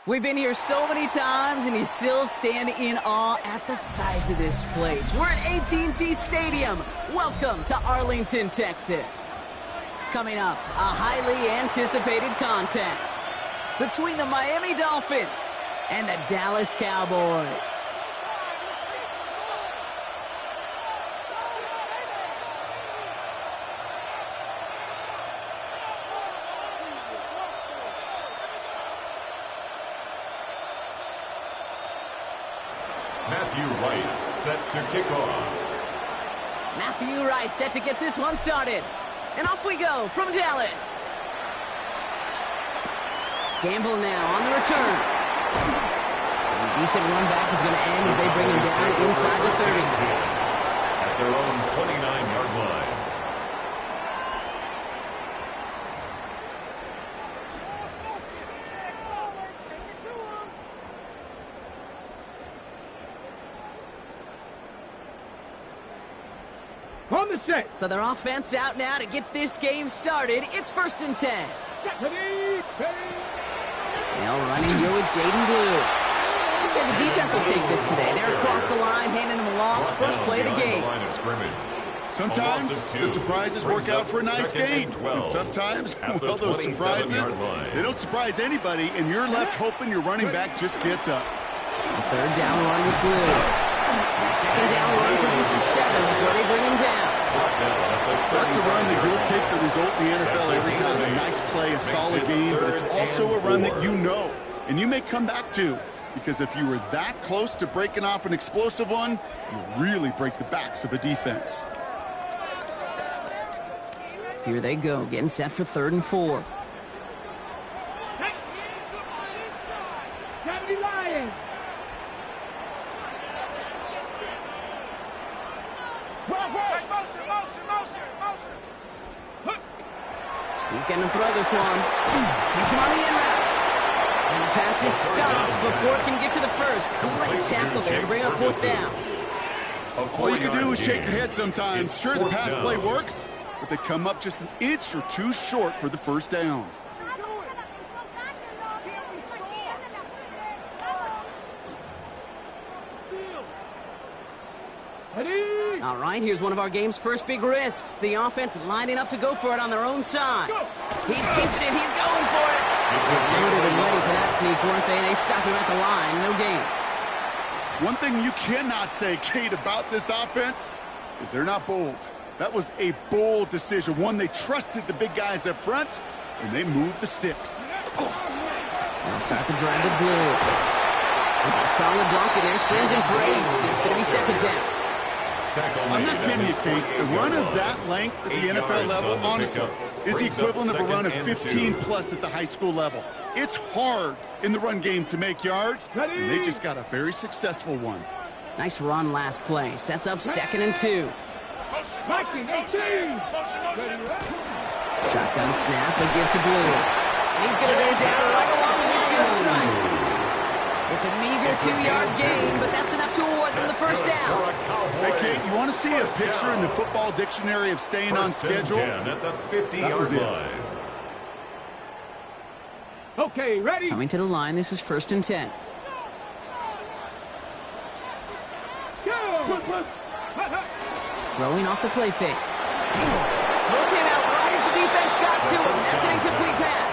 We've been here so many times, and you still stand in awe at the size of this place. We're at AT&T Stadium. Welcome to Arlington, Texas. Coming up, a highly anticipated contest between the Miami Dolphins and the Dallas Cowboys. Matthew Wright set to kick off. Matthew Wright set to get this one started. And off we go from Dallas. Gamble now on the return. And a decent run back is going to end as they bring him down inside the 30. At their own 29-yard line. On the set. So their offense out now to get this game started. It's 1st and 10. Now running here with Jaden Blue. I'd say the defense will take this today. They're across the line, handing them a loss. First play of the game. Sometimes the surprises work out for a nice game. And sometimes, well, those surprises, they don't surprise anybody, and you're left hoping your running back just gets up. A 3rd down run with Blue. The 2nd down run produces 7 before they bring him down. That's a run that you'll take the result in the NFL every time. A nice play, a solid game, but it's also a run that you know, and you may come back to, because if you were that close to breaking off an explosive one, you really break the backs of a defense. Here they go, getting set for 3rd and 4. He's getting him throw this one. Gets him on the in route. And the pass is stopped before it can get to the first. Great tackle there to bring up 4th down. All you can do is shake your head sometimes. Sure, the pass play works, but they come up just an inch or two short for the 1st down. All right, here's one of our game's first big risks. The offense lining up to go for it on their own side. He's keeping it. He's going for it. Loaded and ready for that sneak, weren't they? They stop him at the line. No gain. One thing you cannot say, Kate, about this offense is they're not bold. That was a bold decision. One, they trusted the big guys up front, and they moved the sticks. They'll start the drive with Blue. It's a solid block there. Springs in for 8. It's going to be 2nd down. I'm not kidding you, Kate. The run of that length at the NFL level, honestly, is the equivalent of a run of 15-plus at the high school level. It's hard in the run game to make yards, and they just got a very successful one. Nice run last play. Sets up 2nd and 2. Shotgun snap, they give to Blue. And he's going to go down right along the midfield stripe. It's a meager 2-yard gain, but that's enough to award them the 1st down. Hey, Kate, you want to see a picture in the football dictionary of staying on schedule? At the 50-yard line. Okay, ready? Coming to the line, this is 1st and 10. Throwing off the play fake. Throw came out right as the defense got to him. That's an incomplete pass.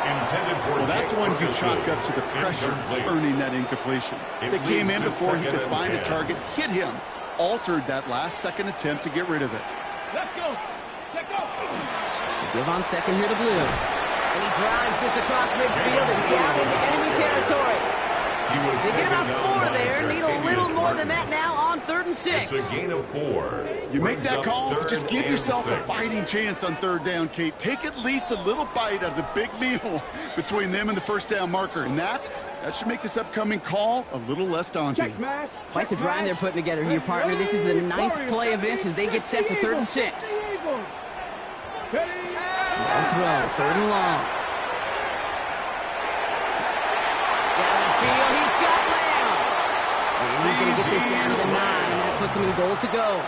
Well, that's one you chalk up to the pressure earning that incompletion. They came in before he could find a target, hit him, altered that last-second attempt to get rid of it. Let's go. Let's go. Give on 2nd here to Blue. And he drives this across midfield and down into enemy territory. They get about 4 there. Need a little more than that now on 3rd and 6. It's a gain of 4. You make that call to just give yourself a fighting chance on 3rd down, Kate. Take at least a little bite out of the big meal between them and the 1st down marker. And that should make this upcoming call a little less daunting. Quite the drive they're putting together here, partner. This is the 9th play event as they get set for 3rd and 6. No throw, 3rd and long. Down the field, he's got Lamb. And he's going to get this down to the 9, and that puts him in goal to go.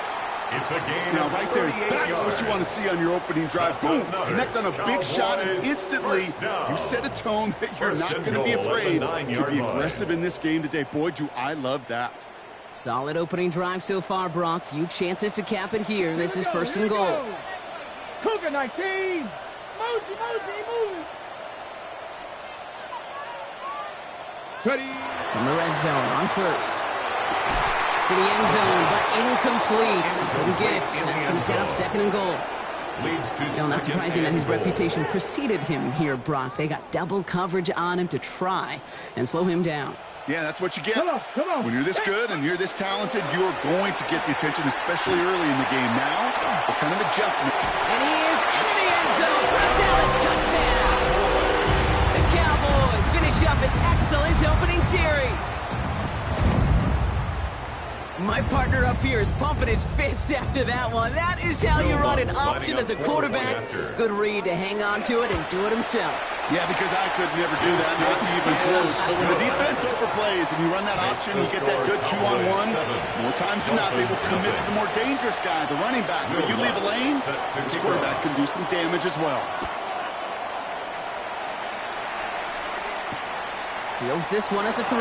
It's a gain Now, of right there, 38 that's yards. what you want to see on your opening drive. Boom, connect on a big shot, and instantly you set a tone that you're not going to be afraid to be aggressive in this game today. Boy, do I love that. Solid opening drive so far, Brock. Few chances to cap it here. This is first and goal. Cougar 19. Mosey, move. Ready. From the red zone on first. To the end zone, but incomplete. Couldn't get it. That's going to set up second and goal. Leads to Not surprising that his goal. reputation preceded him here, Brock. They got double coverage on him to try and slow him down. Yeah, that's what you get. Come on. When you're this good and you're this talented, you're going to get the attention, especially early in the game. Now, what kind of adjustment? And he is into the end zone for a Dallas touchdown. The Cowboys finish up an excellent opening series. My partner up here is pumping his fist after that one. That is how you run an option as a quarterback. Good read to hang on to it and do it himself. Yeah, because I could never do that, not even close. But when the defense overplays and you run that option, you get that good 2-on-1, more times than not, they will commit to the more dangerous guy, the running back. But you leave a lane, this quarterback can do some damage as well. Fields this one at the 3.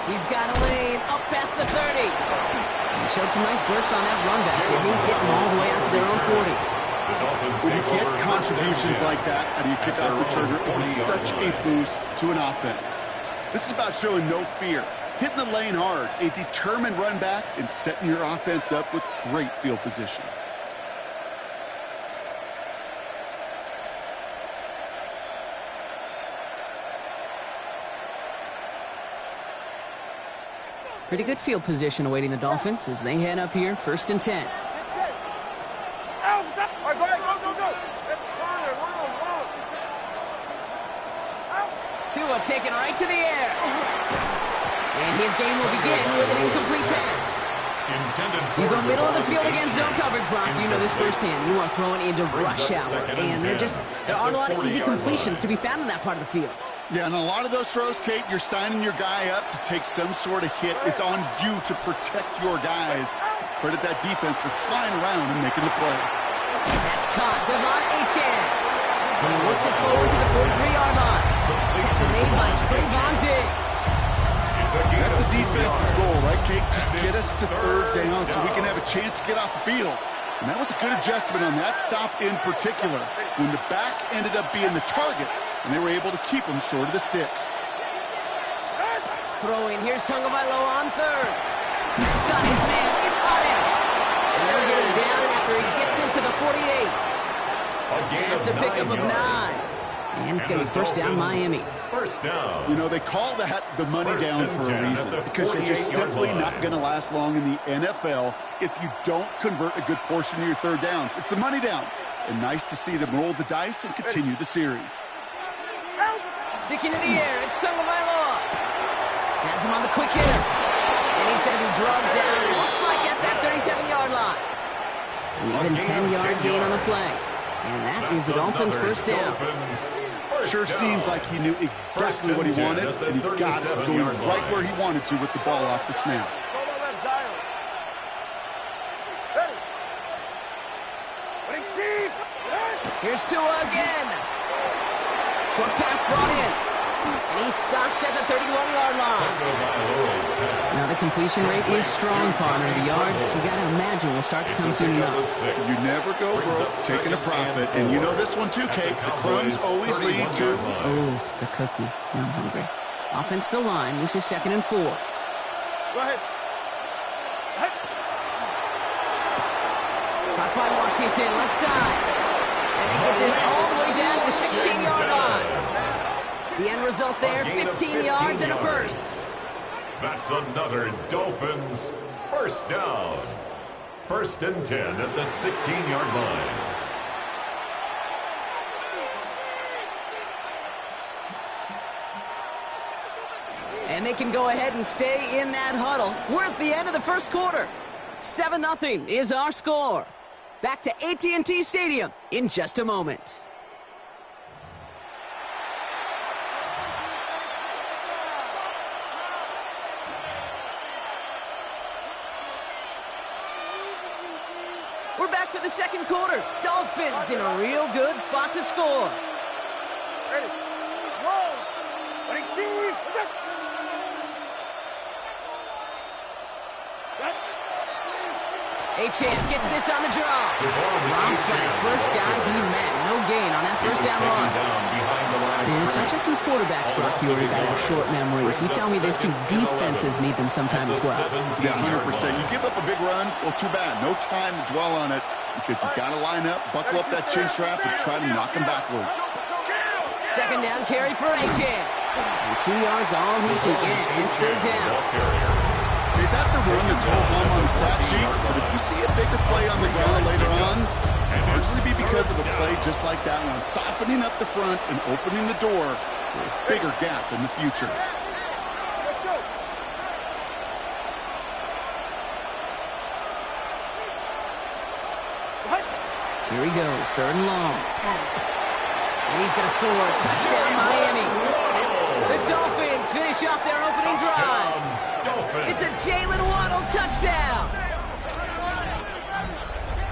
He's got a lane up past the 30. He showed some nice bursts on that run back, didn't he? Getting all the way out to their own 40. When you get contributions like that out of your kickoff returner, it is such a boost to an offense. This is about showing no fear, hitting the lane hard, a determined run back, and setting your offense up with great field position. Pretty good field position awaiting the Dolphins as they head up here, first and 10. Tua taken right to the air. And his game will begin with an incomplete pass. You go middle of the field against zone coverage, Brock. You know this firsthand. You are throwing into rush hour. And there aren't a lot of easy completions to be found in that part of the field. Yeah, and a lot of those throws, Kate, you're signing your guy up to take some sort of hit. It's on you to protect your guys. Credit that defense for flying around and making the play. That's caught. Devon Achane. He works it forward to the 43-yard line. Tackle made by Trayvon Diggs. That's a defense's goal, right, Kate? Just get us to third down so we can have a chance to get off the field. And that was a good adjustment on that stop in particular, when the back ended up being the target, and they were able to keep him short of the sticks. Throwing. Here's Tagovailoa on third. Got his man. It's on him. And they'll get him down after he gets into the 48. That's a pickup of 9. And it's going to be first down Miami. First down. You know, they call that the money down for a reason, because you're just simply not going to last long in the NFL if you don't convert a good portion of your third downs. It's the money down. And nice to see them roll the dice and continue the series. Sticking in the air, it's Tagovailoa. Has him on the quick hitter. And he's going to be drugged down. Looks like at that 37-yard line. An even 10-yard gain on the play. And that is the Dolphins' first down. Sure seems like he knew exactly what he wanted, and he got it going right where he wanted to with the ball off the snap. Here's Tua again. Short pass brought in. And he's stopped at the 31-yard line. Now the completion rate is strong, partner. The yards, you got to imagine, will start to come soon enough. You never go broke taking a profit. And you know this one too, Kate. The crumbs always lead to... Oh, the cookie. Now I'm hungry. Offense still line. This is second and 4. Go ahead. Caught by Washington, left side. And they get this all the way down to the 16-yard line. The end result there, 15 yards and a first. That's another Dolphins first down. First and 10 at the 16-yard line. And they can go ahead and stay in that huddle. We're at the end of the first quarter. 7-0 is our score. Back to AT&T Stadium in just a moment. We're back for the second quarter. Dolphins in a real good spot to score. Ready. Roll. Ready, two. A-Champ gets this on the draw. Drops that first guy he met. No gain on that first down run. And it's not just some quarterbacks, Brock Huey, that have short memories. You tell me this too, defenses need them sometime as well. Yeah, 100%. You give up a big run, well, too bad. No time to dwell on it because you got to line up, buckle up that chin strap, and try to knock him backwards. Second down carry for A-Champ. And 2 yards all he can get since they're down. Okay, that's a run that's all home on the stat sheet, but if you see a bigger play on the ground later on, it'll largely be because of a play just like that one, softening up the front and opening the door for a bigger gap in the future. Let's go. Here he goes, third and long. And he's going to score. Touchdown, Miami. The Dolphins finish off their opening drive. It's a Jalen Waddle touchdown.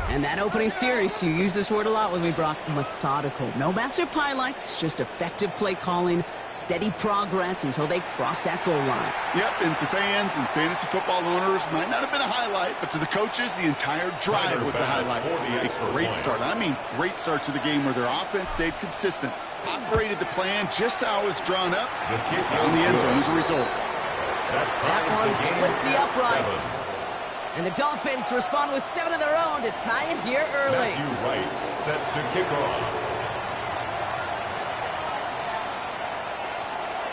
And that opening series, you use this word a lot with me, Brock, methodical. No massive highlights, just effective play calling, steady progress until they cross that goal line. Yep, and to fans and fantasy football owners, might not have been a highlight, but to the coaches, the entire drive was a highlight. A great start. I mean, great start to the game where their offense stayed consistent, operated the plan just how it was drawn up, found the end zone as a result. That one splits the uprights. And the Dolphins respond with 7 of their own to tie it here early. Matthew Wright set to kick off.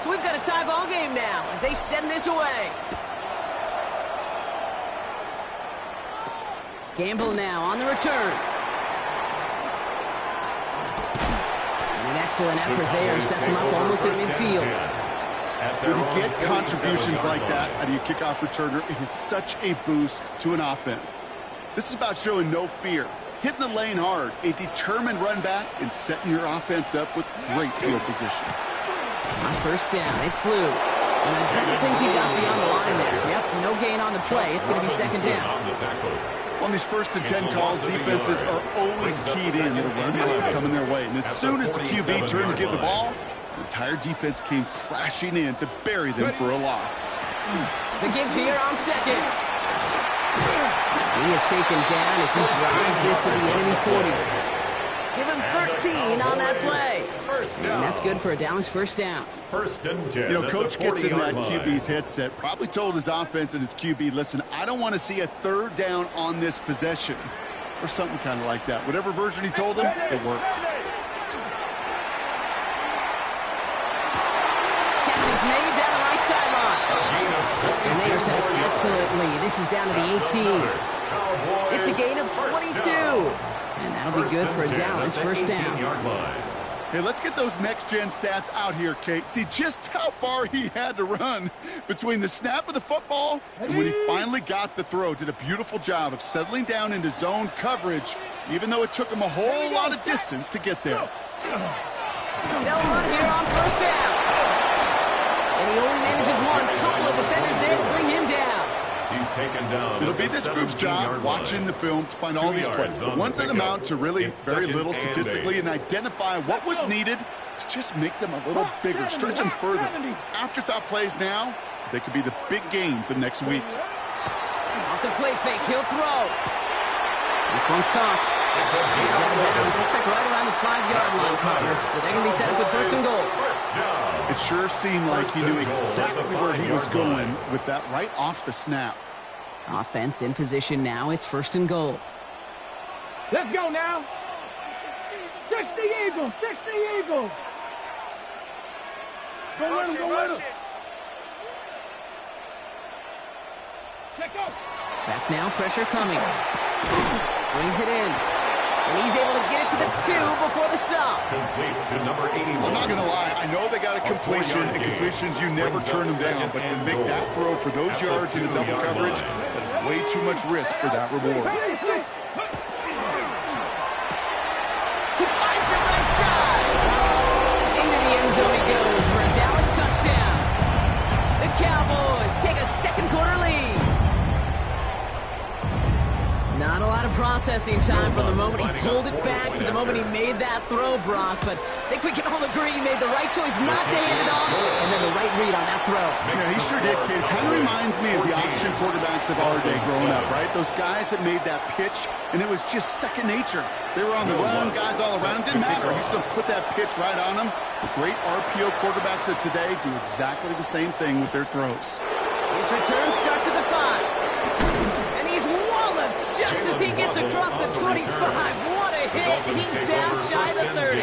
So we've got a tie ball game now as they send this away. Gamble now on the return. And an excellent effort there sets him up almost at midfield. When you get contributions like that out of your kickoff returner, it is such a boost to an offense. This is about showing no fear, hitting the lane hard, a determined run back, and setting your offense up with great field position. On first down, it's blue. And I don't think he got beyond the line there. Yep, no gain on the play. It's going to be second down. On these 1st and 10 calls, defenses are always keyed in to the run coming their way. And as soon as the QB turned to give the ball, the entire defense came crashing in to bury them for a loss. The give here on second. He is taken down as he drives this to the enemy 40. Give him 13 on that play. And that's good for a Dallas first down. First and 10. You know, Coach gets in that QB's headset, probably told his offense and his QB, listen, I don't want to see a third down on this possession. Or something kind of like that. Whatever version he told him, it worked. Made down the right sideline. And they are set up excellently. This is down to the 18. It's a gain of 22. And that'll be good for a Dallas first down. Hey, let's get those next-gen stats out here, Kate. See just how far he had to run between the snap of the football and when he finally got the throw. Did a beautiful job of settling down into zone coverage, even though it took him a whole lot of distance to get there. They'll run here on first down. And he only manages one. Couple of defenders there to bring him down. He's taken down. It'll be this group's job watching the film to find all these plays. The ones that amount to really very little statistically and identify what was needed to just make them a little bigger, stretch them further. Afterthought plays now, they could be the big gains of next week. Off the play fake, he'll throw. This one's caught. It's out of bounds. Looks like right around the 5-yard line, partner. So they're going to be set up with first and goal. It sure seemed like he knew exactly where he was going with that right off the snap. Offense in position now. It's first and goal. Let's go now. 60 Eagles. 60 Eagles. Go with him. Go with him. Check out. Back now. Pressure coming. Brings it in. And he's able to get it to the 2 before the stop. Complete to number 81. I'm not going to lie. I know they got a completion, and completions, you never turn them down. But to make that throw for those yards into double coverage, that is way too much risk for that reward. He finds it right side. Into the end zone he goes for a Dallas touchdown. The Cowboys take a second quarter lead. Not a lot of process processing time from the moment he pulled it back to the moment he made that throw, Brock. But I think we can all agree he made the right choice not to hand it off, and then the right read on that throw. Yeah, he sure did, kid. Kind of reminds me of the option quarterbacks of our day growing up, right? Those guys that made that pitch, and it was just second nature. They were on the run, guys all around. Didn't matter. He's going to put that pitch right on them. The great RPO quarterbacks of today do exactly the same thing with their throws. His return starts at the 5. And he's walloped just as he gets across the 25. What a hit. He's down shy of the 30.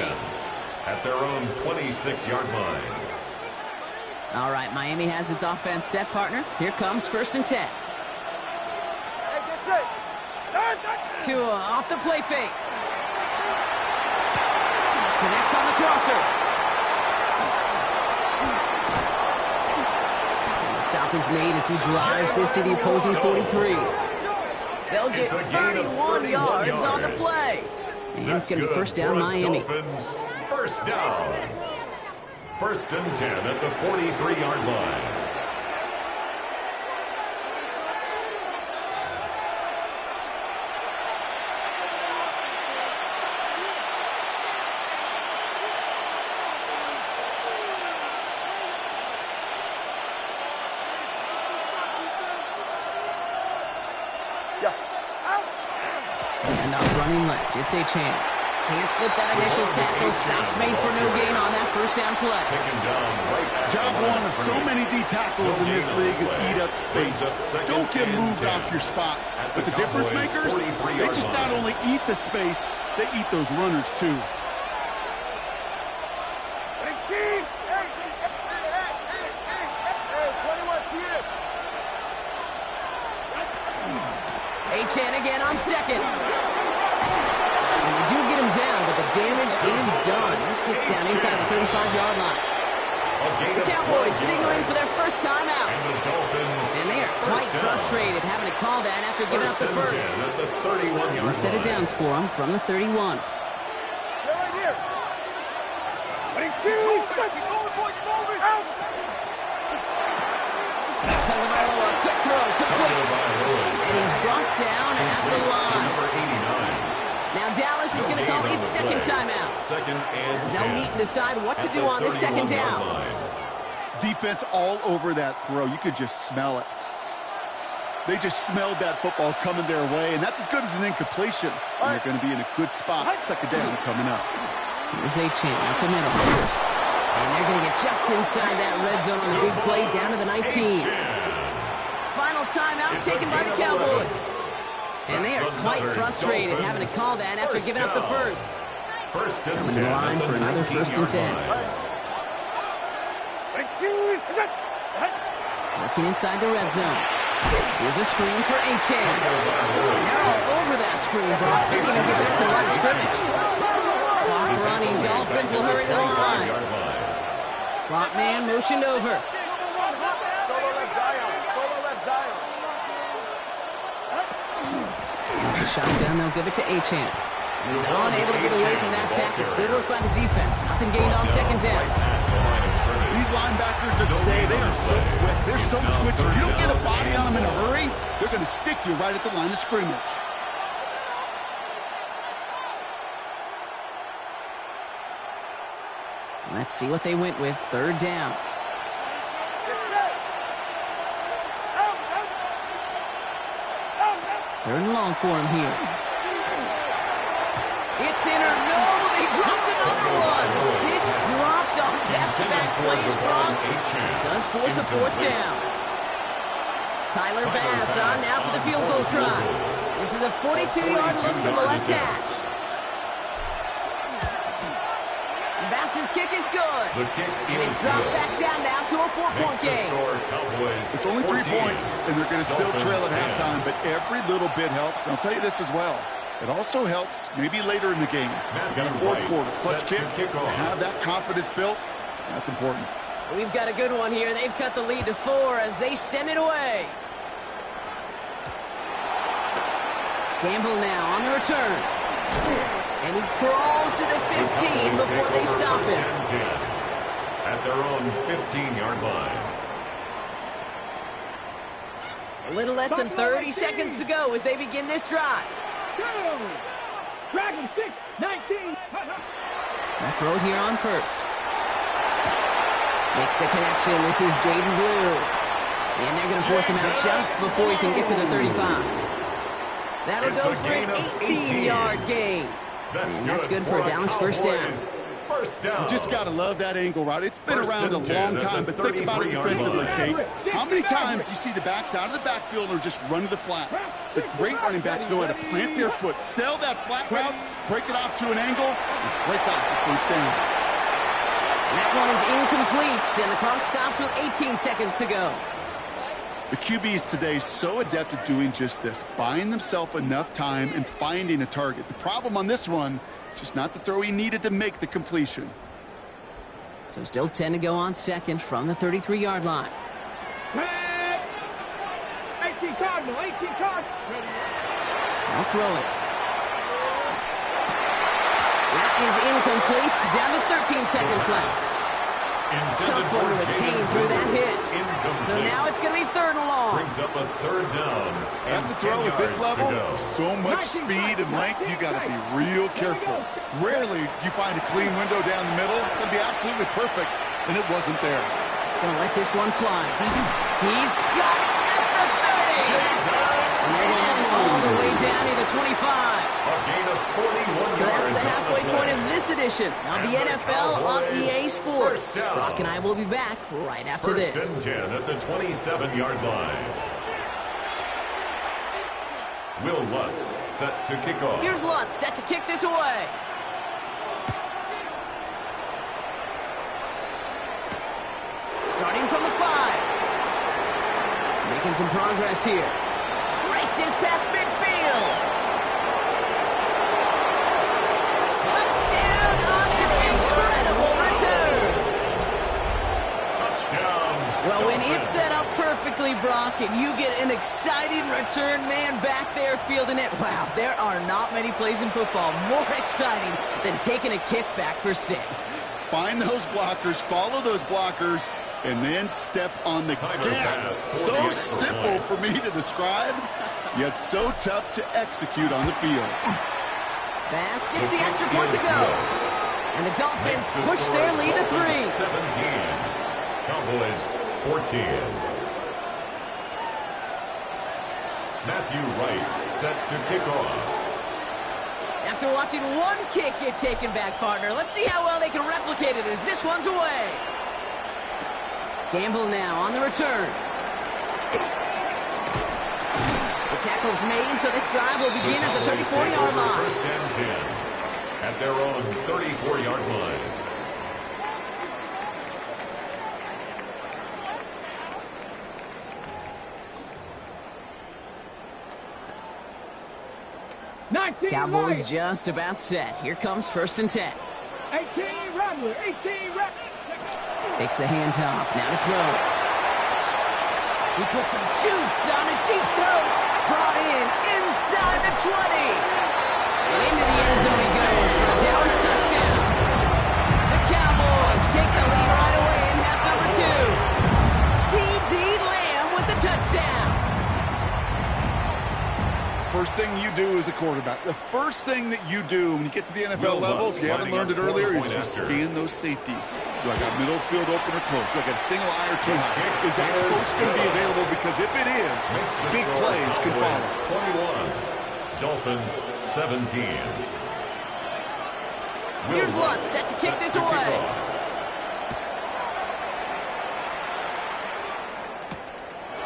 At their own 26-yard line. All right, Miami has its offense set, partner. Here comes 1st and 10. Hey, get set. Tua off the play fake. Connects on the crosser. Stop is made as he drives this to the opposing 43. They'll get 31 yards on the play. And it's going to be first down, Miami. Dolphins, first down. 1st and 10 at the 43-yard line. And up running left, it's a chance. Can't slip that initial tackle. Stops made for no gain on that first down play. Job one of so many D tackles in this league is eat up space. Don't get moved off your spot. But the difference makers, they just not only eat the space, they eat those runners too. Achane again on second. And they do get him down, but the damage is done. This gets down inside the 35-yard line. The Cowboys signaling for their first time out. And they are quite frustrated having to call that after giving up the first. New set of downs for them from the 31. Tagovailoa, quick throw, complete. And he's brought down at the line. Now Dallas is going to call its second timeout. As they'll meet and decide what to do on this second down. Defense all over that throw. You could just smell it. They just smelled that football coming their way, and that's as good as an incompletion. And they're going to be in a good spot. Second down coming up. Here's Achane up the middle. And they're going to get just inside that red zone on the big play down to the 19. Final timeout taken by the Cowboys. And they are quite frustrated having to call that after giving up the first. Coming to the line for another 1st and 10. Working inside the red zone. Here's a screen for Achane. They're all over that screen, Brock. Didn't even get back to the line of scrimmage. Clock running. Dolphins will hurry to the line. Slot man motioned over. Shotgun, they'll give it to Achane. He's unable to get away from that tackle. Good work by the defense. Nothing gained on second down. These linebackers of today, they are so quick. They're so twitchy. You don't get a body on them in a hurry, they're going to stick you right at the line of scrimmage. Let's see what they went with. 3rd down. Third and long for him here. It's in or no, they dropped another one. Kicks dropped on back-to-back plays, Brock. Does force a 4th down. Tyler Bass on now for the field goal try. This is a 42-yard look from the left hash. Bass's kick is good. And it's dropped back down now to a 4-point game. It's only 3 points, and they're going to still trail at halftime, but every little bit helps. And I'll tell you this as well. It also helps maybe later in the game. In the 4th quarter, clutch kick, to have that confidence built, that's important. We've got a good one here. They've cut the lead to 4 as they send it away. Gamble now on the return. And he crawls to the 15 before they stop him. At their own 15-yard line. A little less than 30 seconds to go as they begin this drive. Dragon 6, 19. A throw here on first. Makes the connection. This is Jaden Blue. And they're going to force him out just before he can get to the 35. That'll go for an 18-yard gain. And that's good for a Dallas first down. You just got to love that angle, right? It's been around a long time, but think about it defensively, Kate. How many times do you see the backs out of the backfield or just run to the flat? The great running backs know how to plant their foot, sell that flat route, break it off to an angle, and break off the first down. That one is incomplete, and the clock stops with 18 seconds to go. The QBs today so adept at doing just this, buying themselves enough time and finding a target. The problem on this one, just not the throw he needed to make the completion. So still 10 to go on second from the 33-yard line. 18 Cardinal, 18 Cardinal. I'll throw it. That is incomplete. Down to 13 seconds left. Tough one to retain through that hit. So now it's going to be third and long. Brings up a third down. That's a throw at this level. So much speed and length, you got to be real careful. Rarely do you find a clean window down the middle. It'd be absolutely perfect, and it wasn't there. Gonna let this one fly. He's got it at the 30. And they're going to have it all the way down to the 25. A gain of 41 So that's the yards halfway on the point play. of this edition of the And the NFL on Cowboys EA Sports. first down. Brock and I will be back right after First this. and 10 at the 27-yard line. Will Lutz set to kick off. Here's Lutz set to kick this away. Starting from the 5. Making some progress here. Races past midfield. Touchdown on an incredible return. Touchdown. Well, when Dolphins. it's set up perfectly, Brock, and you get an exciting return man back there fielding it, wow, there are not many plays in football more exciting than taking a kick back for 6. Find those blockers, follow those blockers, and then step on the Timer gas. pass, So 40 simple point. for me to describe, yet so tough to execute on the field. Bass gets the extra point to go. And the Dolphins push their lead to 3. 17. Cowboys 14. Matthew Wright set to kick off. After watching one kick get taken back, partner, let's see how well they can replicate it as this one's away. Gamble now on the return. The tackle's made, so this drive will begin at the 34-yard line. First and 10 at their own 34-yard line. Cowboys just about set. Here comes first and 10. 18 Rattler, 18 Rattler. Takes the handoff. Now to throw. He puts some juice on a deep throw. Brought in inside the 20. And into the end zone he goes for a Dallas touchdown. The Cowboys take the lead right away in half number 2. C.D. Lamb with the touchdown. First thing you do as a quarterback, the first thing that you do when you get to the NFL level, if you haven't learned it earlier, is you scan those safeties. Do I got middle field open or close? Do I got a single eye or two high? Is that post going to be available? Because if it is, big plays can follow. 21. Dolphins 17. Here's Lutz set to kick this away.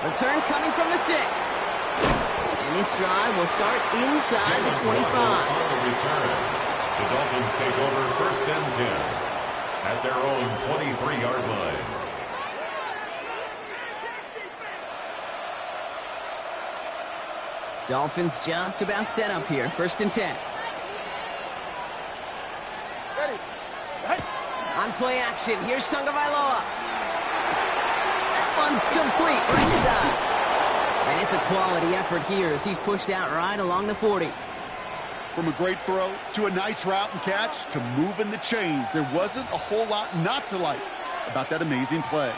Return coming from the 6. And this drive will start inside the 25. On the return, the Dolphins take over first and 10 at their own 23-yard line. Dolphins just about set up here. First and 10. Ready. Right. On play action, here's Tagovailoa. That one's complete, right side. And it's a quality effort here as he's pushed out right along the 40. From a great throw to a nice route and catch to moving the chains, there wasn't a whole lot not to like about that amazing play.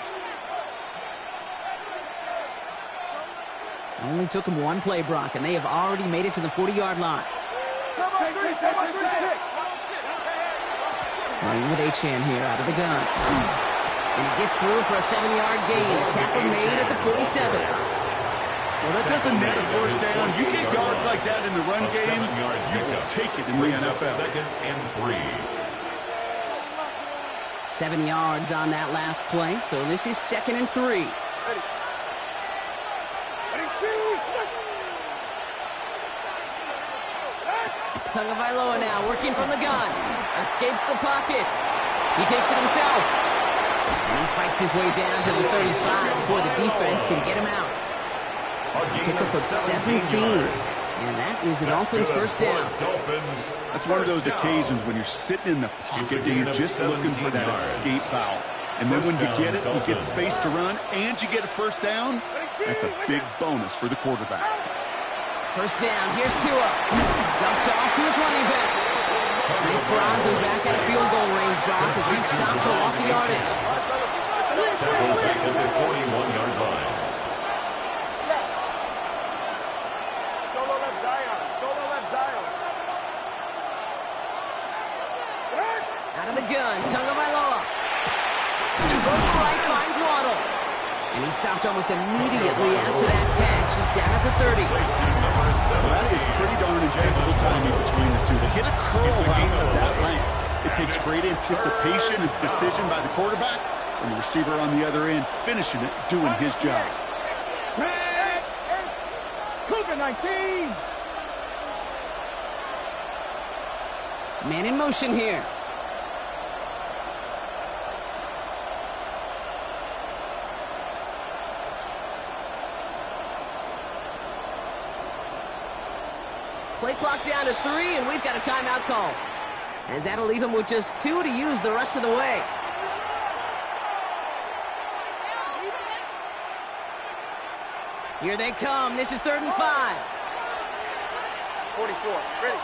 Only took him one play, Brock, and they have already made it to the 40-yard line. Running with Achan here out of the gun. And he gets through for a 7-yard gain. A tackle made at the 47. Well, that doesn't net a first down. You get yards like that in the run game, you will take it in the NFL. 2nd and 3. 7 yards on that last play, so this is 2nd and 3. Tagovailoa now working from the gun. Escapes the pocket. He takes it himself. And he fights his way down to the 35 before the defense can get him out. Pickup of 17. And that is a Dolphins first down. That's one of those occasions when you're sitting in the pocket and you're just looking for that escape valve. And then when you get it, you get space to run, and you get a first down. That's a big bonus for the quarterback. First down, here's Tua. Dumped off to his running back. This drives him back at a field goal range, Brock, as he stopped for loss of yardage. Tackle back at the 41-yard line. Solo left Zion. Out of the gun, Tagovailoa. Goes right, finds Waddle. And he stopped almost immediately after that catch. He's down at the 30. Well, that is pretty darn impeccable timing between the two. To hit a curl out of that length, it takes great anticipation and precision by the quarterback, and the receiver on the other end finishing it, doing his job. COVID-19. Man in motion here. Play clock down to 3, and we've got a timeout call. As that'll leave him with just 2 to use the rest of the way. Here they come. This is 3rd and 5. 44. Ready.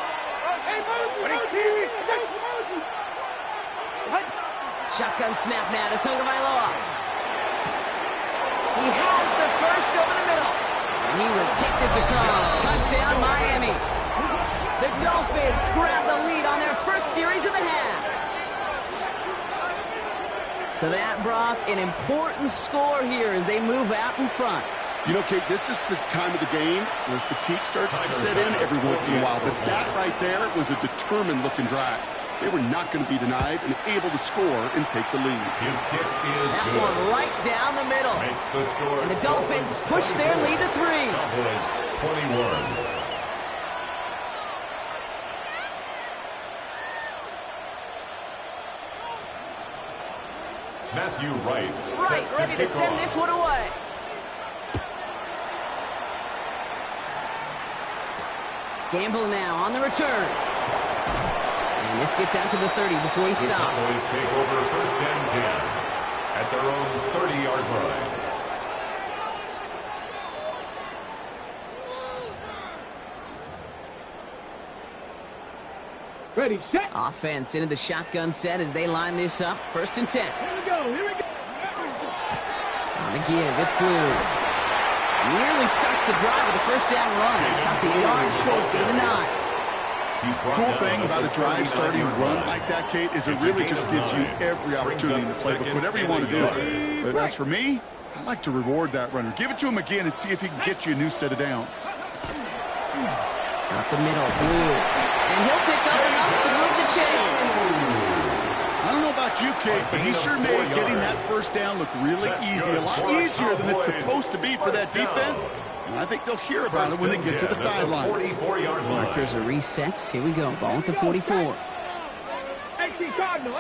Shotgun snap now to Tagovailoa. He has the first over the middle. And he will take this across. Touchdown, Miami. The Dolphins grab the lead on their first series of the half. So that, Brock, an important score here as they move out in front. You know, Kate, this is the time of the game where fatigue starts to set in every once in a while. But that right there was a determined-looking drive. They were not going to be denied and able to score and take the lead. His kick is that good. One right down the middle. Makes the score. And the Dolphins push their lead to 3. Cowboys 21. Matthew Wright. Ready to send this one away. Gamble now on the return. And this gets out to the 30 before he stops. The Cowboys take over 1st and 10 at their own 30-yard line. Ready, set. Offense into the shotgun set as they line this up. 1st and 10. Here we go. On the give, it's Blue. Nearly starts the drive with a first down run. Stopped a yard short, gain of 9. Cool thing about a drive starting a run like that, Kate, is it really just gives you every opportunity in the playbook, whatever you want to do. But as for me, I like to reward that runner. Give it to him again and see if he can get you a new set of downs. Up the middle, Blue. And he'll pick up enough to move the chains. I don't know about you, Kate, but he sure made getting that first down look really easy. A lot easier than it's supposed to be for that defense. And I think they'll hear about it when they get to the sidelines. Markers a reset. Here we go. Ball at the 44. 18 Cardinal.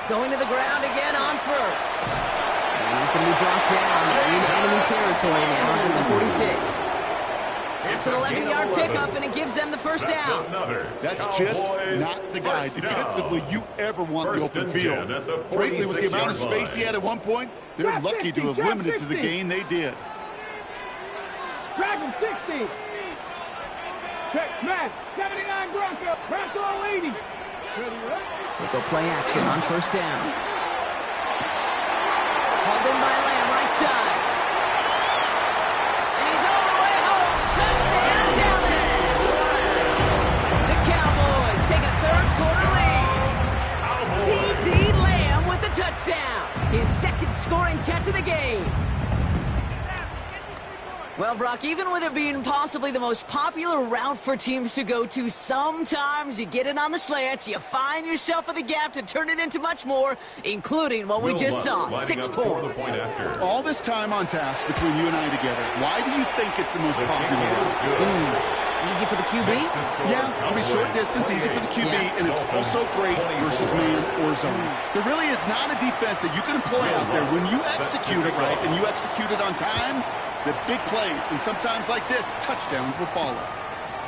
Going to the ground again on first. And he's going to be brought down in enemy territory now at the 46. That's an 11-yard pickup, and it gives them the first down. That's just not the guy defensively you ever want the open field. Frankly, with the amount of space he had at one point, they're lucky to have limited to the gain they did. Dragon 60. Check, smash. 79 Bronco 80. They go play action on first down. Hauled in by Lamb, right side. And he's all the way home. touchdown. His second scoring catch of the game. Well, Brock, even with it being possibly the most popular route for teams to go to, sometimes you get it on the slants, you find yourself in the gap to turn it into much more, including what we just saw, 6 points. All this time on task between you and I together, why do you think it's the most popular route? Easy for the QB? Yeah, I mean, short distance, easy for the QB, and it's also great versus man or zone. There really is not a defense that you can employ out there when you execute it right and you execute it on time. The big plays, and sometimes like this, touchdowns will follow.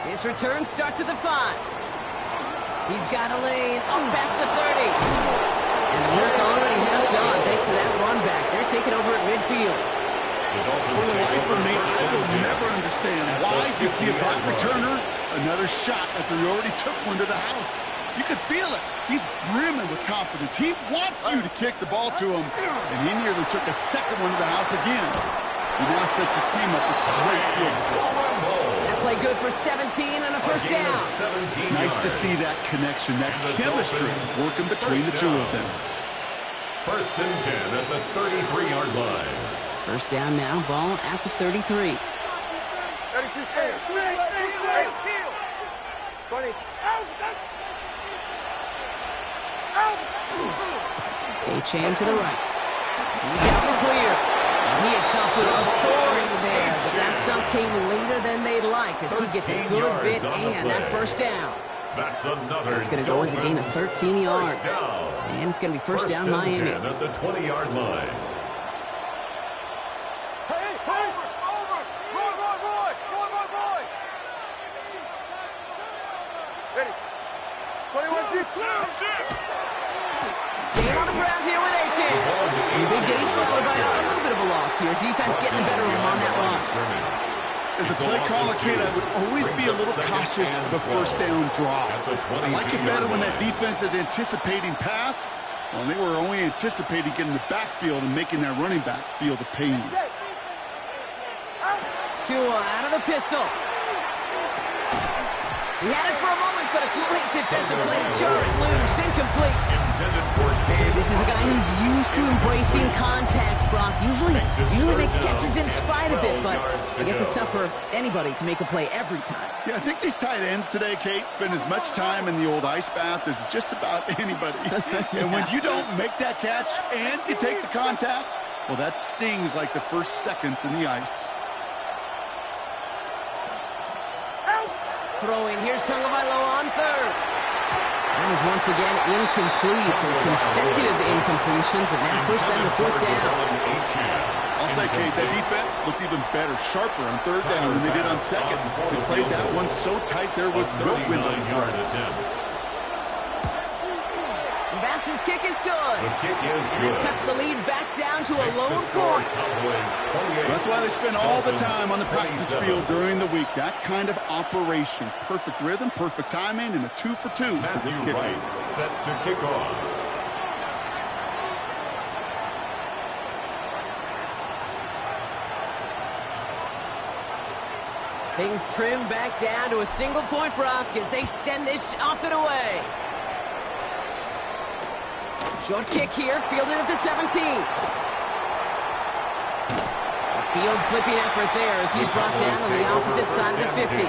His return starts at the 5. He's got a lane up past the 30. And the work already half done thanks to that run back. They're taking over at midfield. For the life of me, I will never understand why you give that returner another shot after you already took one to the house. You could feel it. He's brimming with confidence. He wants you to kick the ball to him, and he nearly took a second one to the house again. He now sets his team up with great field position. That play good for 17 and a first down. Nice to see that connection, that chemistry working between the two of them. 1st and 10 at the 33-yard line. First down now, ball at the 33. 32 stand. 20. K-Chan to the right. He's out and clear. And he is stopped with authority there, but that stop came later than they'd like as he gets a good bit and that first down. That's another. It's going to go as a gain of 13 yards. And it's going to be first down Miami. At the 20-yard line. Staying on the ground here with A-Chan. And the big game followed by a little bit of a loss here. Defense getting the better of him on that run. As a play caller, kid, I would always be a little cautious of a first down draw. I like it better when that defense is anticipating pass. Well, they were only anticipating getting the backfield and making that running back feel the pain. Tua out of the pistol. He had it for a moment, but a great defensive play to jar it loose. Incomplete. This is a guy who's used to embracing contact, Brock. Usually makes catches in spite of it, but I guess it's tough for anybody to make a play every time. Yeah, I think these tight ends today, Kate, spend as much time in the old ice bath as just about anybody. And when you don't make that catch and you take the contact, well, that stings like the first seconds in the ice. Throwing, here's Tagovailoa on third. That is once again incomplete. So consecutive incompletions have now pushed them to 4th down. I'll say, Kate, that defense looked even better, sharper on 3rd down than they did on 2nd. They played that one so tight there was no window to throw. Bass's kick is good. And that cuts the lead back down to a lone point. That's why they spend all the time on the practice field during the week. That kind of operation. Perfect rhythm, perfect timing, and a 2 for 2 for this kicker. Set to kick off. Things trim back down to a single point, Brock, as they send this off and away. Short kick here, fielded at the 17. A field flipping effort there as he's brought down on the opposite side of the 50.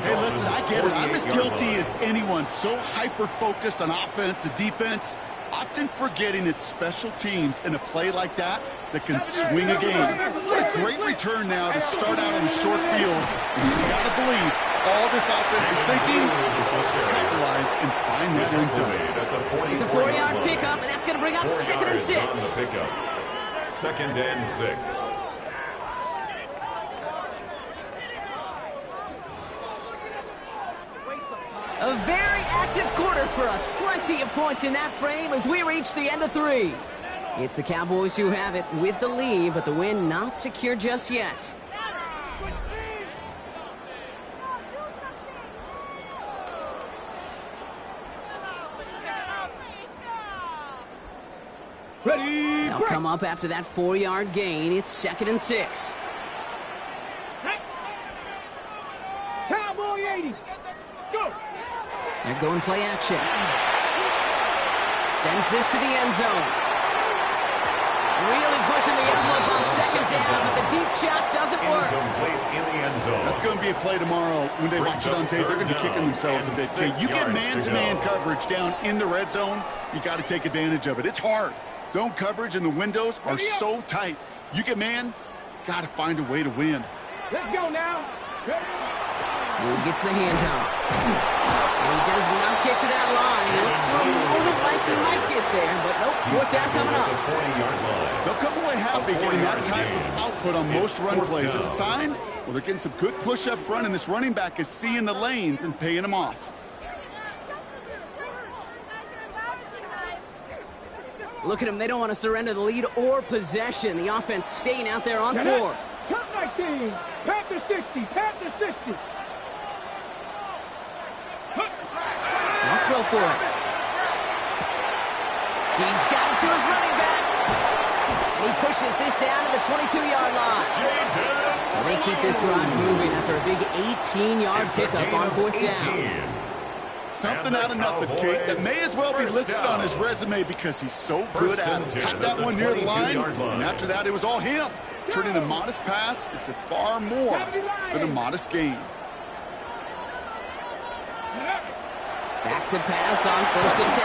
Hey, listen, I get it. I'm as guilty as anyone. So hyper-focused on offense and defense, often forgetting it's special teams in a play like that can swing a game. What a great return now to start out on a short field. And you got to believe all this offense is thinking is let's capitalize and find that end zone. It's a 4-yard pickup, and that's going to bring up 2nd and 6. 2nd and 6. A very active quarter for us. Plenty of points in that frame as we reach the end of 3. It's the Cowboys who have it with the lead, but the win not secure just yet. Ready, They'll come up after that 4-yard gain. It's 2nd and 6. Cowboy 80. Go. They're going play action. Sends this to the end zone. Really pushing the envelope on second down, but the deep shot doesn't work. Incomplete in the end zone. That's going to be a play tomorrow. When they watch it on tape, they're going to be kicking themselves a bit. Okay, you get man-to-man coverage down in the red zone, you got to take advantage of it. It's hard. Zone coverage and the windows are so tight. You get man, got to find a way to win. Let's go now. He gets the handoff. He does not get to that line. It looks for a moment like he might get there, but nope, fourth down coming up. They'll come away happy getting that type of output on most run plays. It's a sign, well, they're getting some good push up front, and this running back is seeing the lanes and paying them off. Look at them. They don't want to surrender the lead or possession. The offense staying out there on four. Count 19. Panther 60. Panther 60. I'll throw for it. He's got it to his running back. And he pushes this down to the 22-yard line. So they keep this drive moving after a big 18-yard pickup on fourth down. Something out of nothing, Kate, that may as well be listed on his resume because he's so good at it. Cut that one near the line, and after that, it was all him. Turning a modest pass into far more than a modest gain. Back to pass on first and 10.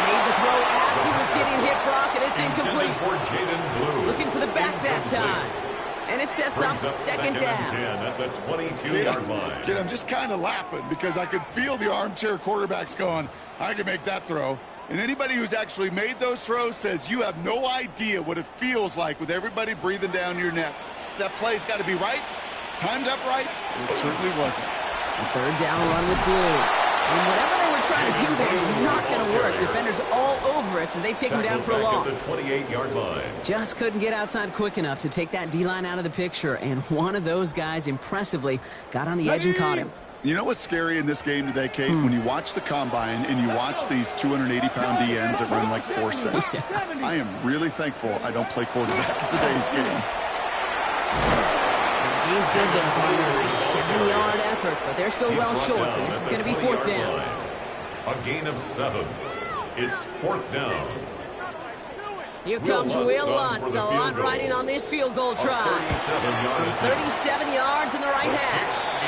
Made the throw as he was getting hit, Brock, and it's incomplete. Looking for the back that time. And it sets up second down. At the 22-yard line. Kid, I'm just kind of laughing because I could feel the armchair quarterbacks going, I can make that throw. And anybody who's actually made those throws says you have no idea what it feels like with everybody breathing down your neck. That play's got to be right, timed up right, and it certainly wasn't. A third down run with blue. And whatever they were trying to do there is not going to work. Defenders all over it, so they take him down for a loss. The 28-yard line. Just couldn't get outside quick enough to take that D-line out of the picture, and one of those guys impressively got on the edge and caught him. You know what's scary in this game today, Kate? When you watch the combine and you watch these 280-pound DNs that run like 4.6. I am really thankful I don't play quarterback in today's game. Gain's good there. A nice 7-yard effort, but they're still well short, so this is going to be fourth down. A gain of 7. It's fourth down. Here comes Will Lutz. A lot riding on this field goal try. 37 yards in the right hash.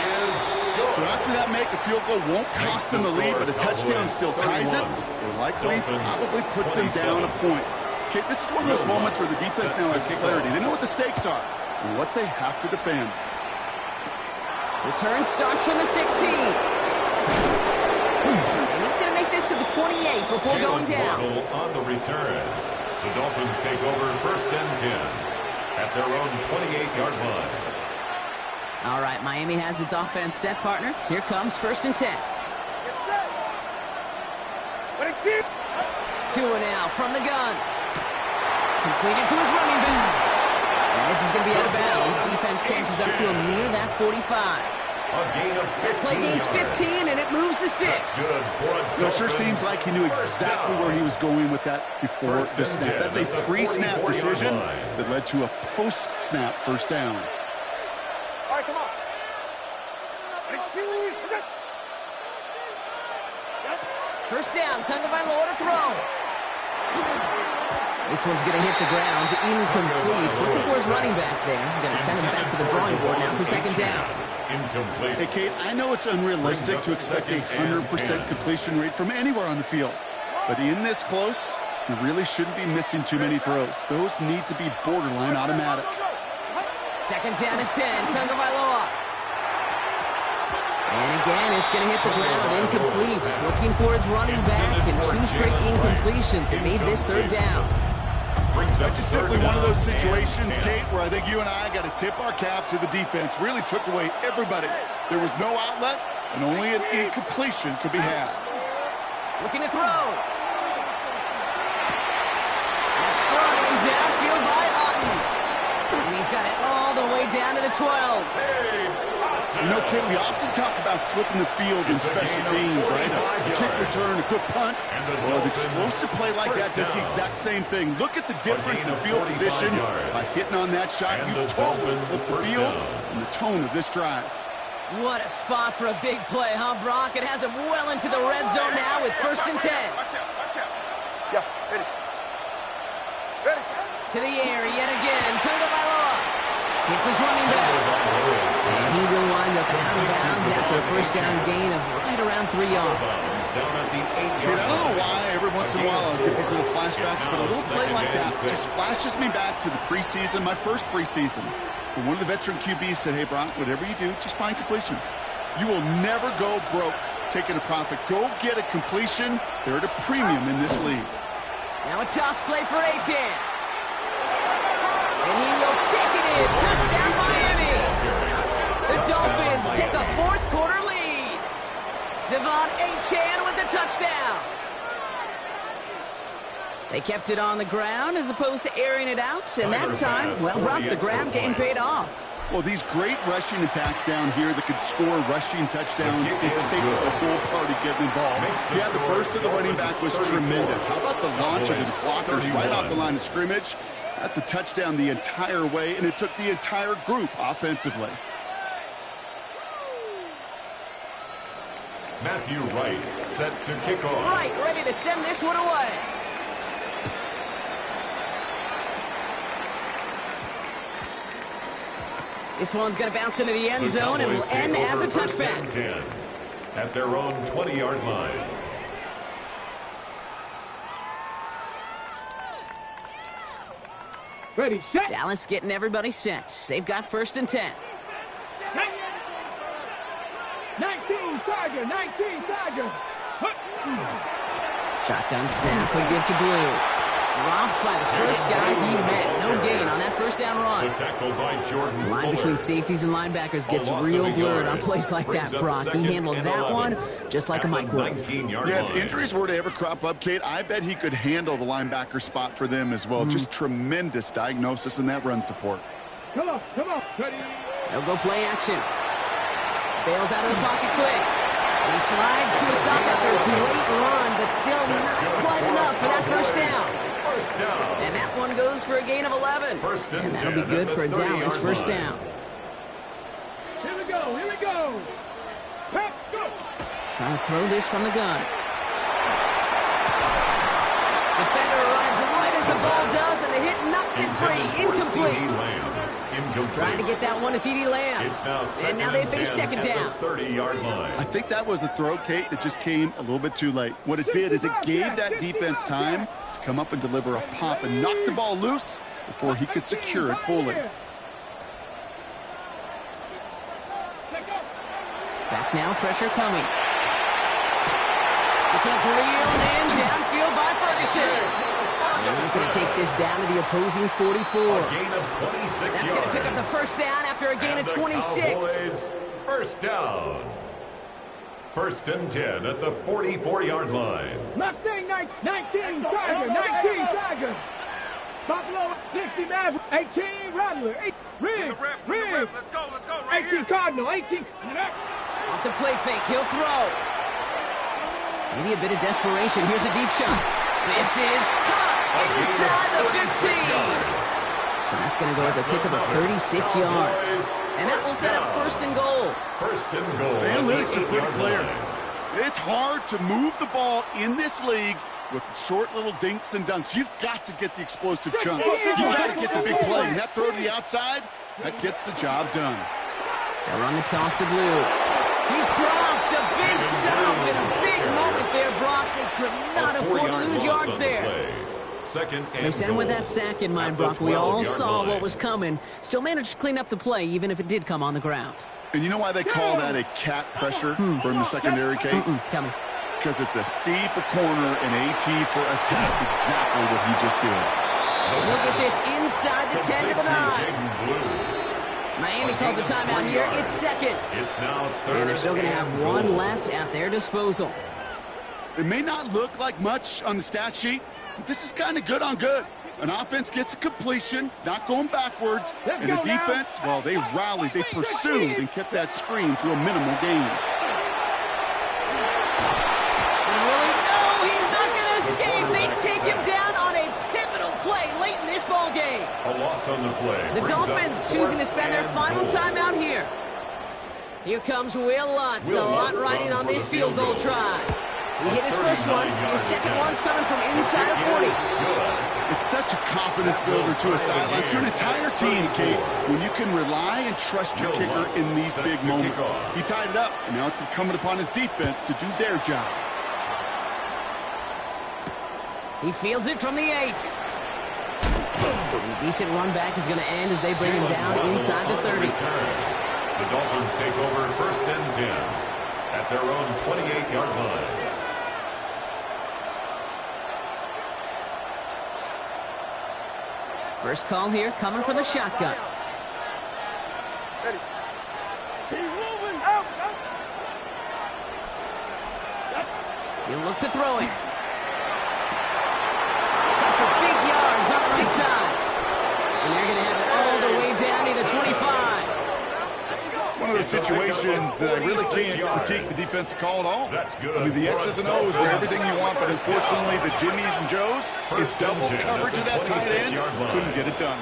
So after that make, a field goal won't cost them the lead, but a touchdown still ties it, or likely probably puts them down a point. Okay, this is one of those moments where the defense now has clarity. They know what the stakes are and what they have to defend. Return starts from the 16. And he's going to make this to the 28 before going down. On the return, the Dolphins take over first and 10 at their own 28-yard line. All right, Miami has its offense set, partner. Here comes first and 10. Two and out from the gun. Completed to his running back. And this is going to be out of bounds. Defense catches up to him near that 45. That play gains 15, and it moves the sticks. It sure seems like he knew exactly where he was going with that before the snap. That's a pre-snap decision that led to a post-snap first down. All right, come on. First down, Tagovailoa to throw. This one's going to hit the ground, incomplete. Looking for his running back there. Going to send him back to the drawing board now for second down. Incomplete. Hey, Kate, I know it's unrealistic to expect a 100% completion rate from anywhere on the field. But in this close, you really shouldn't be missing too many throws. Those need to be borderline automatic. Second down and 10, Tagovailoa. And again, it's going to hit the ground, incomplete. Looking for his running back, and two straight incompletions that made this third down. That's just simply one of those situations, Kate, where I think you and I got to tip our cap to the defense. Really took away everybody. There was no outlet, and only an incompletion could be had. Looking to throw. That's brought in downfield by Otten. And he's got it all the way down to the 12. You know, Kate, we often talk about flipping the field in special teams, right? A kick return, a good punt. Well, an explosive play like that does the exact same thing. Look at the difference in field position. By hitting on that shot, you've totally flipped the field and the tone of this drive. What a spot for a big play, huh, Brock? It has him well into the red zone now with first and 10. To the air yet again. Tagovailoa hits his running back. And he will wind up out of bounds after a first down gain of right around 3 yards. I don't know why every once in a while I'll get these little flashbacks, but a little play like that just flashes me back to the preseason, my first preseason. When one of the veteran QBs said, hey, Brock, whatever you do, just find completions. You will never go broke taking a profit. Go get a completion. They're at a premium in this league. Now a toss play for Achane. And he will take it in. Touchdown, Miami. The Dolphins take a fourth-quarter lead. Devon Achane with the touchdown. They kept it on the ground as opposed to airing it out. And that time, well, Brock, the grab game paid off. Well, these great rushing attacks down here that could score rushing touchdowns, it takes the whole party getting involved. Yeah, the burst of the running back was tremendous. How about the launch of his blockers right off the line of scrimmage? That's a touchdown the entire way, and it took the entire group offensively. Matthew Wright set to kick off. Wright ready to send this one away. This one's going to bounce into the end zone and will end as a touchback. 10 at their own 20-yard line. Ready, set. Dallas getting everybody set. They've got 1st and 10. 19 Tiger, 19 Tiger. Shotgun snap. We give to Blue. Dropped by the first guy he met. No gain on that first down run. The tackle by Jordan The line Fuller. between safeties and linebackers gets real blurred on plays like that, Brock. He handled that one just like a microwave. Yeah, if injuries were to ever crop up, Kate, I bet he could handle the linebacker spot for them as well. Just tremendous diagnosis in that run support. Come on, come on. Ready. They'll go play action. Bails out of the pocket quick. He slides to a stop after a great run, but still not quite enough for that first down. First down. And that one goes for a gain of 11. And that'll be good for a Dallas first down. Here we go, here we go. Pass, go. Trying to throw this from the gun. Defender arrives right as the ball does, and the hit knocks it free. Incomplete. Trying to get that one to CeeDee Lamb. And now they finish second down. 30-yard line. I think that was a throw, Kate, that just came a little bit too late. What it did is it gave that defense time to come up and deliver a pop and knock the ball loose before he could secure it fully. Back now, pressure coming. This one's reeled in downfield by Ferguson. And he's going to take this down to the opposing 44. A gain of 26 That's yards. going to pick up the first down after a gain of 26. Cowboys, first down. 1st and 10 at the 44-yard line. Mustang 19 Tiger, 19 Tiger. Buffalo 60 Maverick, 18 Rattler, 8 Rig. Let's go right 18 here. Cardinal, 18. Off the play fake, he'll throw. Maybe a bit of desperation. Here's a deep shot. This is caught inside the 15. So that's going to go as a kick of 36 yards. And that will set up 1st and goal. 1st and goal. The analytics are pretty clear. It's hard to move the ball in this league with short little dinks and dunks. You've got to get the explosive chunk. You've got to get the big play. And that throw to the outside, that gets the job done. They'll run the toss to Blue. He's dropped a big stop in a big moment there, Brock. They could not afford to lose yards there. They sent with that sack in mind, Brock. We all saw what was coming. Still managed to clean up the play, even if it did come on the ground. And you know why they call that a cat pressure from the secondary, Kate? Tell me. Because it's a C for corner and a T for attack. Exactly what he just did. Look at this inside the 10 to the 9. Miami calls a timeout here. It's second. It's now 3rd. And they're still going to have one left at their disposal. It may not look like much on the stat sheet, but this is kind of good on good. An offense gets a completion, not going backwards, and the defense, well, they rallied, they pursued, and kept that screen to a minimal gain. He's not going to escape. They take him down on a pivotal play late in this ball game. A loss on the play. The Dolphins choosing to spend their final timeout here. Here comes Will Lutz. A lot riding on this field goal try. He hit his first one. His second one's coming from inside of 40. It's such a confidence builder to a sideline, to an entire team, Kate, when you can rely and trust your kicker in these big moments. He tied it up, and now it's incumbent upon his defense to do their job. He fields it from the 8. Decent run back is going to end as they bring him down inside the 30. The Dolphins take over 1st and 10 at their own 28-yard line. First call here coming from the shotgun. Ready. He's moving. Out. He'll look to throw it. For big yards on the right side. And they're going to have it all the way down to the 25. It's one of those situations that I really can't critique the defensive call at all. That's good. I mean, the X's and O's were everything you want, but unfortunately, the Jimmies and Joes, his double coverage of that tight end, couldn't get it done.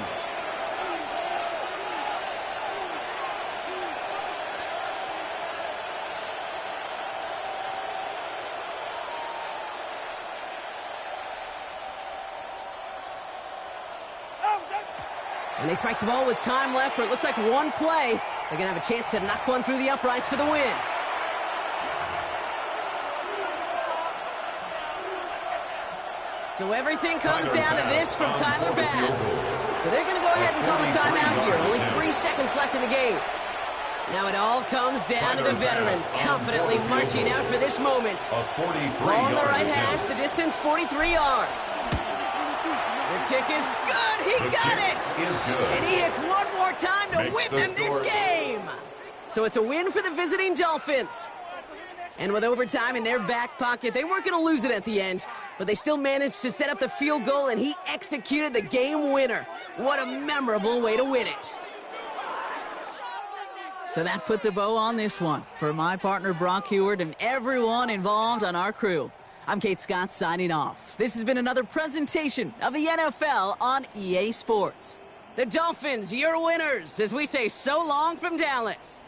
And they spike the ball with time left for it looks like one play. They're going to have a chance to knock one through the uprights for the win. So everything comes down to this from Tyler Bass. So they're going to go ahead and call a timeout here. Only 3 seconds left in the game. Now it all comes down to the veteran, confidently marching out for this moment. Ball on the right hash, the distance 43 yards. The kick is good. He got it. And he hits one more time to win them this game. So it's a win for the visiting Dolphins. And with overtime in their back pocket, they weren't going to lose it at the end, but they still managed to set up the field goal, and he executed the game winner. What a memorable way to win it. So that puts a bow on this one. For my partner, Brock Heward, and everyone involved on our crew, I'm Kate Scott signing off. This has been another presentation of the NFL on EA Sports. The Dolphins, your winners, as we say so long from Dallas.